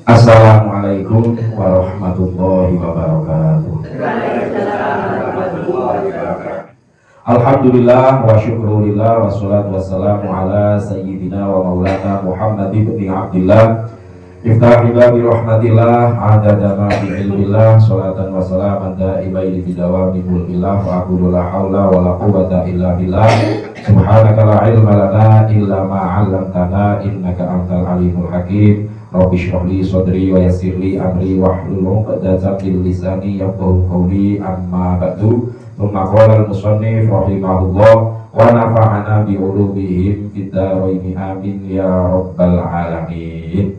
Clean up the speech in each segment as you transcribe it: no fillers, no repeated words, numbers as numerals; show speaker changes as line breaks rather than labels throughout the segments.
Assalamualaikum warahmatullahi wabarakatuh. Alhamdulillah wa syukurillah wassalatu wassalamu ala sayyidina wa maulana Muhammad ibn Abdillah Iftah babi rahmatillah adada ma bi ilmillah salatan wa salaman da'imaini bidawami mulkillah wa aqulu la hawla wa la quwwata illa billah subhanaka la ilma lana illa ma 'allamtana innaka antal alimul hakim. Rabbi shrah li sadri wa yassir li amri wahlul 'uqdatam min lisani yafqahu qawli amma ba'du. Tsumma qala al-musannif rahimahullah wa nafa'ana bi ulumihim fid dharain amin ya rabbal alamin.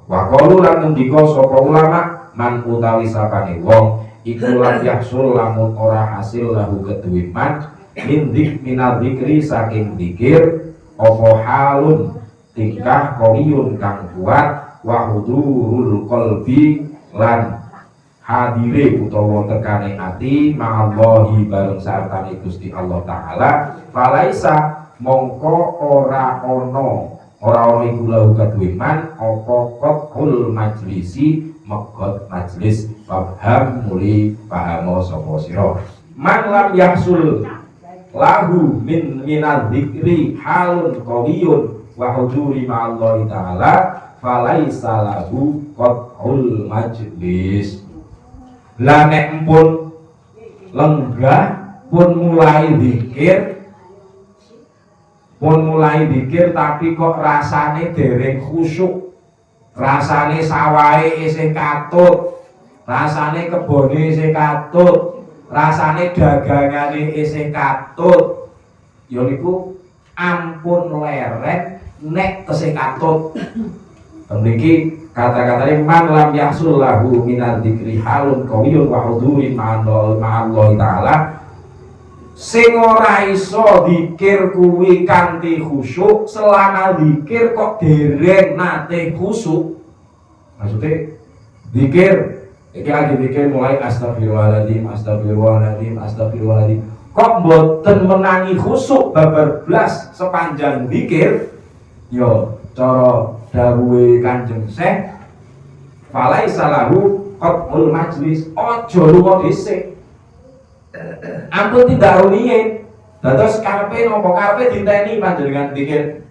Wa qalu lan ngendika sapa ulama man utawi sapane wong iku lan yahsul lamun ora hasil lahu kedue man min dzikri saking dzikir apa halun tingkah qawiyun kang kuat wa hudurul qalbi lan hadire utawa tekane ati ma'allahi bareng sartane Gusti Allah taala falaisa mongko ora iku lahu kadue man apa qul majlisi megot majlis paham muli pahamo sapa sira man lam yahsul lahu minal dzikri halun qawiyun wa huduri ma'allahi taala falaisa lahu qul majlis. Lah nek pun lenggah pun mulai zikir tapi kok rasane dereng khusyuk, rasane sawahe isih katut, rasane kebone isih katut, rasane dagangane isih katut, ya niku ampun leret nek tesih katut. Mriki kata-katane man lam yahsul lahu minal dzikri halun qawiyun wa hudurin ma'allahi ta'ala, sing ora iso zikir kuwi kanthi khusyuk, selama zikir kok dereng nate khusyuk. Maksudnya zikir iki lagi zikir mulai astagfirullahaladzim kok mboten menangi khusyuk babar blas sepanjang zikir, yo cara dawuhe Kanjeng Syekh falaisa lahu qul majlis, aja lunga dhisik. Ampun tindak rumiyin. Dados karepe napa karepe dinteni panjenengan dikir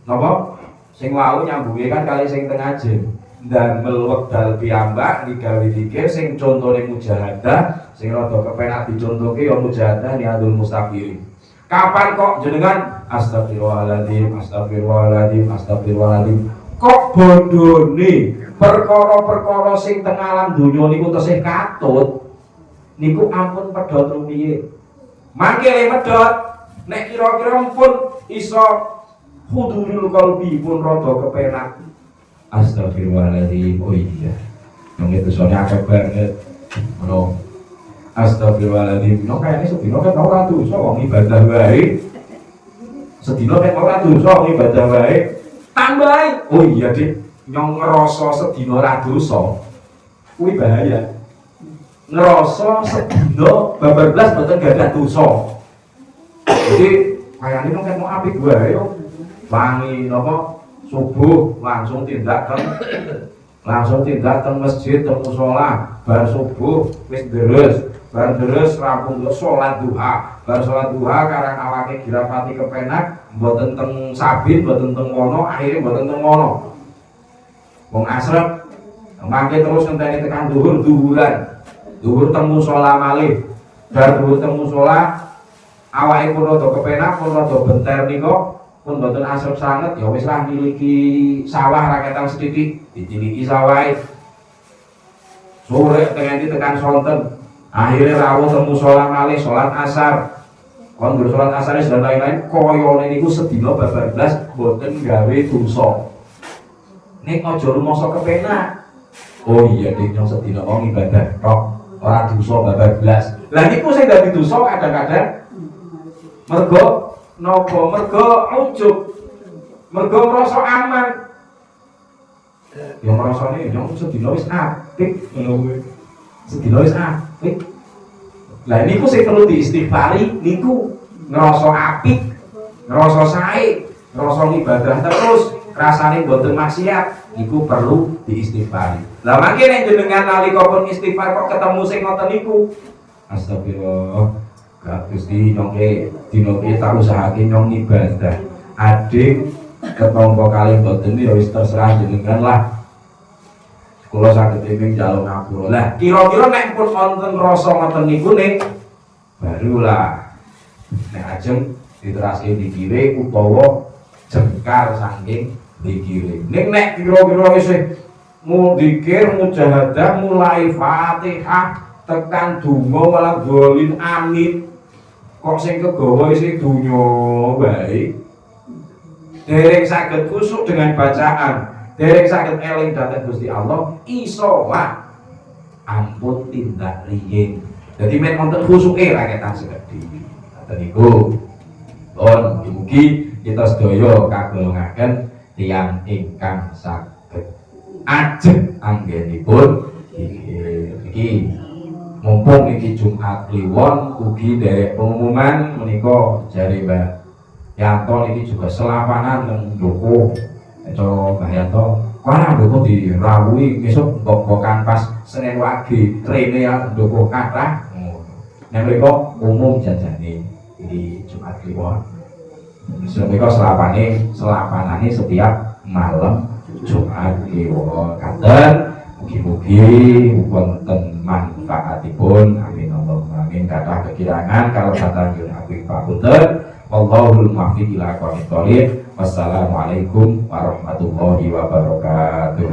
napa sing wau nyambunge kan kali sing tengah jen ndamel wekdal piyambak digawe dikir sing contone mujahadah, sing rada kepenak dicontohke ya mujahadah niatul mustaqirin. Kapan kok jenengan astagfirullahaladzim kok bodone perkara-perkara sing teng alam donya niku tesih katut niku ampun pedhot rumiyin. Mangke medhot nek kira-kira pun iso hudurul qalbi pun rada kepenak astagfirullahaladzim. Oh iya nang itu soalnya akeh banget ngono. Astagfirullahaladzim, no kayaknya sedina kan ora dosa wong ibadah wae. Sedina nek ora dosa wong ibadah wae. Tambahi. Oh iya, Dik. Nyong ngerasa sedina ora dosa. Kuwi bahaya. Ngerasa sedina babar blas mboten gadah dosa. Jadi kayane nek mau apik wae yo. Wangi napa subuh langsung tindak teng masjid teng musala bar subuh wis deres. Bar deres rampung salat duha. Bar salat duha karang awake dirapati kepenak, mboten teng sabit, mboten teng wono, akhire mboten teng wono. Wong asrep mangke terus ngenteni tekan duhuran. Duhur teng musala malih. Bar duhur teng musala awake pun rada kepenak, pun rada benter nika, pun mboten asrep sanget, ya wis lah miliki sawah raketan sithik, ditiliki sawahe. Sore tekan sonten. Akhirnya rawuh temu sholat malih, sholat asar. Kon nggo sholat asar dan lain-lain koyone niku sedina babar blas mboten gawe dosa. Nek aja rumangsa kepenak. Oh iya nek nyong sedina wong ibadah tok ora dosa babar blas. Lah niku sing dadi dosa kadang-kadang mergo napa? Mergo ujug. Mergo ngrasa aman. Ya ngrasane nyong sedina wis apik ngono kuwi. Sedina wis apik. Lah niku sing perlu diistighfari niku ngrasa apik, ngrasa sae, ngrasa ibadah terus, rasane mboten maksiat. Iku perlu diistighfari. Lah mangke nek jenengan nalika pun istighfar kok ketemu sing ngoten niku. Astagfirullah. Gak Gusti nyongke dina iki tak usahake nyong ibadah. Adik ketompo kali mboten ya wis terserah jenengan lah. Kula saged ing jaluk ngapura. Lah kira-kira nek pun wonten rasa ngoten niku ning barulah nek ajeng diterasake dikire utawa jengkar saking dikire. Ning nek kira-kira wis mu dzikir mujahadah mulai Fatihah tekan donga malah dolin amin kok sing kegawa isih donya bae. Dereng saged kusuk dengan bacaan, dereng saged eling dhateng Gusti Allah, iso lah ampun tindak riyin. Dadi men wonten khusuke raketan sekedhi. Ngoten niku. Pun mugi kita sedaya kagolongaken tiyang ingkang saged ajeng anggenipun iki. Mumpung iki Jumat Kliwon ugi derek pengumuman menika jare Mbak Yanto ini juga selapanan yang doko itu Mbak Yanto mana doko dirawui besok bokan pas Senin Wage trene ya doko kata yang mereka umum jajani di Jumat Kliwon mereka selapanane setiap malam Jumat Kliwon katen mugi-mugi wonten manfaatipun amin Allahumma amin. Kathah kekirangan kalau datang yun aku papunten. Wallahul muwaffiq ila aqwamit thoriq. Wassalamualaikum warahmatullahi wabarakatuh.